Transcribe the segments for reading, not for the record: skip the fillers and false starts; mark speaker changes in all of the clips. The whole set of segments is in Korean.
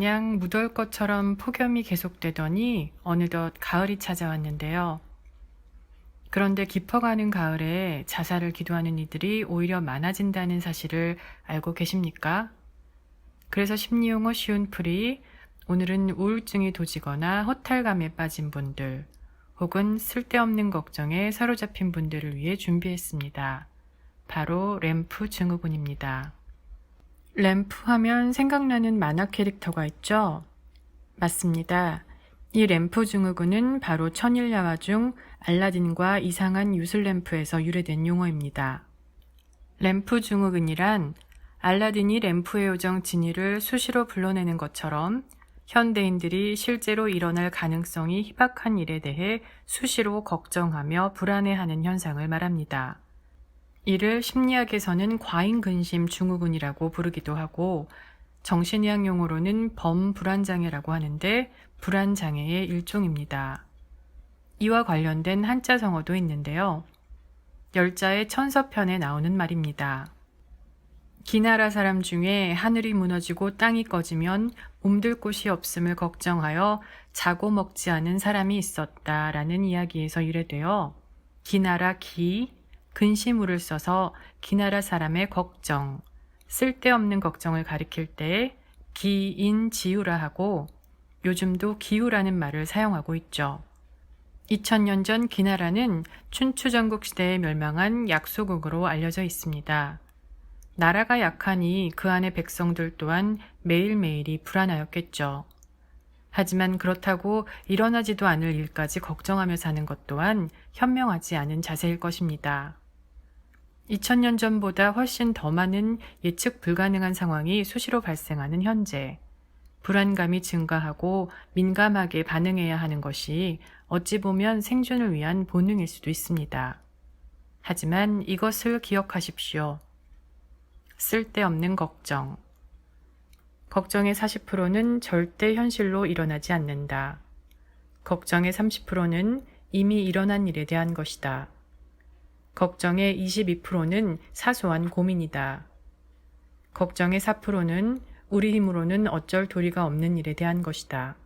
Speaker 1: 마냥 무더울 것처럼 폭염이 계속되더니 어느덧 가을이 찾아왔는데요. 그런데 깊어가는 가을에 자살을 기도하는 이들이 오히려 많아진다는 사실을 알고 계십니까? 그래서 심리용어 쉬운 풀이 오늘은 우울증이 도지거나 허탈감에 빠진 분들 혹은 쓸데없는 걱정에 사로잡힌 분들을 위해 준비했습니다. 바로 램프 증후군입니다. 램프 하면 생각나는 만화 캐릭터가 있죠? 맞습니다. 이 램프 증후군은 바로 천일야화 중 알라딘과 이상한 유슬램프에서 유래된 용어입니다. 램프 증후군이란 알라딘이 램프의 요정 지니를 수시로 불러내는 것처럼 현대인들이 실제로 일어날 가능성이 희박한 일에 대해 수시로 걱정하며 불안해하는 현상을 말합니다. 이를 심리학에서는 과잉근심 증후군이라고 부르기도 하고 정신의학 용어로는 범불안장애라고 하는데 불안장애의 일종입니다. 이와 관련된 한자 성어도 있는데요. 열자의 천서편에 나오는 말입니다. 기나라 사람 중에 하늘이 무너지고 땅이 꺼지면 몸둘 곳이 없음을 걱정하여 자고 먹지 않은 사람이 있었다라는 이야기에서 유래되어 기나라 기, 근시물을 써서 기나라 사람의 걱정, 쓸데없는 걱정을 가리킬 때 기인지우라 하고 요즘도 기우라는 말을 사용하고 있죠. 2000년 전 기나라는 춘추전국 시대에 멸망한 약소국으로 알려져 있습니다. 나라가 약하니 그 안의 백성들 또한 매일매일이 불안하였겠죠. 하지만 그렇다고 일어나지도 않을 일까지 걱정하며 사는 것 또한 현명하지 않은 자세일 것입니다. 2000년 전보다 훨씬 더 많은 예측 불가능한 상황이 수시로 발생하는 현재, 불안감이 증가하고 민감하게 반응해야 하는 것이 어찌 보면 생존을 위한 본능일 수도 있습니다. 하지만 이것을 기억하십시오. 쓸데없는 걱정. 걱정의 40%는 절대 현실로 일어나지 않는다. 걱정의 30%는 이미 일어난 일에 대한 것이다. 걱정의 22%는 사소한 고민이다. 걱정의 4%는 우리 힘으로는 어쩔 도리가 없는 일에 대한 것이다.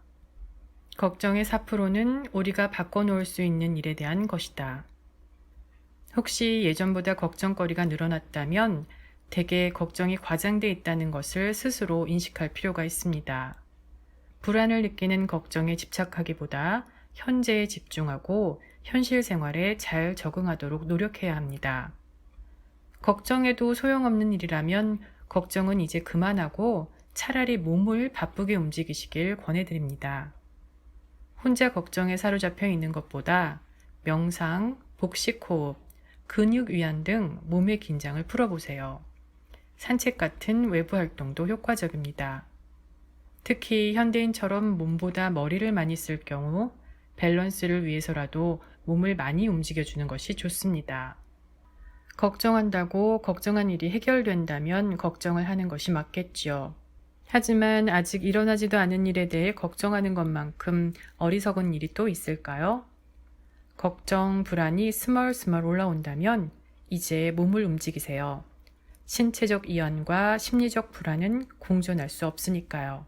Speaker 1: 걱정의 4%는 우리가 바꿔놓을 수 있는 일에 대한 것이다. 혹시 예전보다 걱정거리가 늘어났다면 대개 걱정이 과장돼 있다는 것을 스스로 인식할 필요가 있습니다. 불안을 느끼는 걱정에 집착하기보다 현재에 집중하고 현실 생활에 잘 적응하도록 노력해야 합니다. 걱정해도 소용없는 일이라면 걱정은 이제 그만하고 차라리 몸을 바쁘게 움직이시길 권해드립니다. 혼자 걱정에 사로잡혀 있는 것보다 명상, 복식호흡, 근육위안 등 몸의 긴장을 풀어보세요. 산책 같은 외부 활동도 효과적입니다. 특히 현대인처럼 몸보다 머리를 많이 쓸 경우 밸런스를 위해서라도 몸을 많이 움직여주는 것이 좋습니다. 걱정한다고 걱정한 일이 해결된다면 걱정을 하는 것이 맞겠지요. 하지만 아직 일어나지도 않은 일에 대해 걱정하는 것만큼 어리석은 일이 또 있을까요? 걱정, 불안이 스멀스멀 올라온다면 이제 몸을 움직이세요. 신체적 이완과 심리적 불안은 공존할 수 없으니까요.